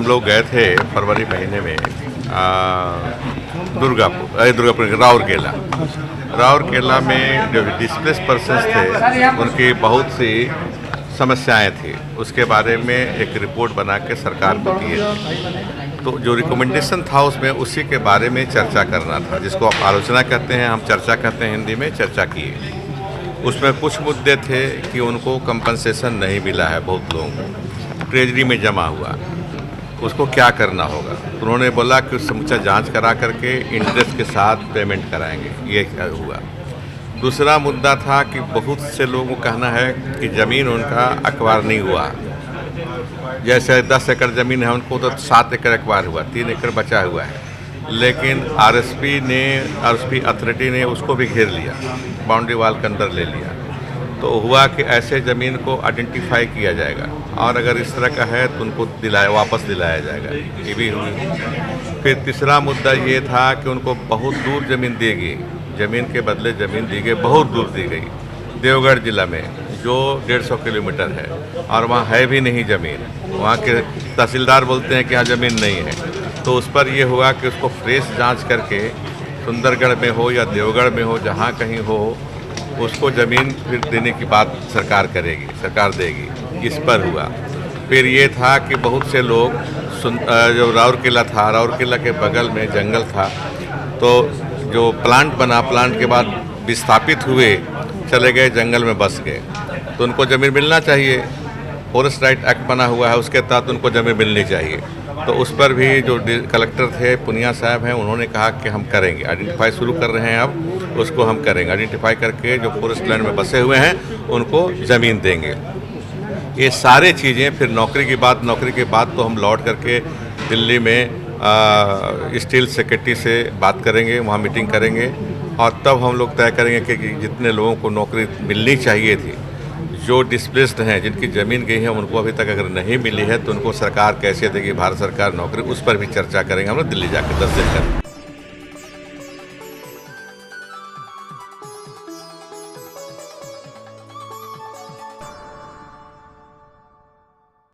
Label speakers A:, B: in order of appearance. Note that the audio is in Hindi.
A: हम लोग गए थे फरवरी महीने में दुर्गापुर राउरकेला में जो डिस्प्लेस पर्सन्स थे उनकी बहुत सी समस्याएं थी। उसके बारे में एक रिपोर्ट बना के सरकार को दिए थे। तो जो रिकमेंडेशन था उसमें उसी के बारे में चर्चा करना था, जिसको आप आलोचना कहते हैं, हम चर्चा कहते हैं, हिंदी में चर्चा किए। उसमें कुछ मुद्दे थे कि उनको कंपनसेशन नहीं मिला है, बहुत लोगों को ट्रेजरी में जमा हुआ, उसको क्या करना होगा। तो उन्होंने बोला कि समूचा जांच करा करके इंटरेस्ट के साथ पेमेंट कराएंगे, ये हुआ। दूसरा मुद्दा था कि बहुत से लोगों को कहना है कि ज़मीन उनका अखबार नहीं हुआ। जैसे 10 एकड़ ज़मीन है उनको तो 7 एकड़ अखबार हुआ, 3 एकड़ बचा हुआ है, लेकिन आरएसपी अथॉरिटी ने उसको भी घेर लिया, बाउंड्री वाल के अंदर ले लिया। तो हुआ कि ऐसे ज़मीन को आइडेंटिफाई किया जाएगा और अगर इस तरह का है तो उनको वापस दिलाया जाएगा, ये भी हुई। फिर तीसरा मुद्दा ये था कि उनको बहुत दूर ज़मीन दी गई, ज़मीन के बदले ज़मीन दी गई, बहुत दूर दी गई, देवगढ़ ज़िला में जो 150 किलोमीटर है, और वहाँ है भी नहीं ज़मीन। वहाँ के तहसीलदार बोलते हैं कि यहाँ ज़मीन नहीं है। तो उस पर ये हुआ कि उसको फ्रेश जांच करके सुंदरगढ़ में हो या देवगढ़ में हो, जहाँ कहीं हो, उसको ज़मीन फिर देने की बात सरकार करेगी, सरकार देगी। इस पर हुआ। फिर ये था कि बहुत से लोग जो राउरकेला के बगल में जंगल था, तो जो प्लांट बना, प्लांट के बाद विस्थापित हुए, चले गए जंगल में बस गए, तो उनको ज़मीन मिलना चाहिए। फॉरेस्ट राइट एक्ट बना हुआ है, उसके तहत उनको ज़मीन मिलनी चाहिए। तो उस पर भी जो कलेक्टर थे पुनिया साहब हैं, उन्होंने कहा कि हम करेंगे, आइडेंटिफाई शुरू कर रहे हैं, अब उसको हम करेंगे। आइडेंटिफाई करके जो फॉरेस्ट लैंड में बसे हुए हैं उनको ज़मीन देंगे। ये सारे चीज़ें। फिर नौकरी के बाद तो हम लौट करके दिल्ली में स्टील सेक्रेटरी से बात करेंगे, वहाँ मीटिंग करेंगे और तब हम लोग तय करेंगे कि जितने लोगों को नौकरी मिलनी चाहिए थी, जो डिस्प्लेस्ड हैं, जिनकी ज़मीन गई है, उनको अभी तक अगर नहीं मिली है तो उनको सरकार कैसे देगी, भारत सरकार नौकरी, उस पर भी चर्चा करेंगे हम लोग दिल्ली जाकर 10 दिन तक।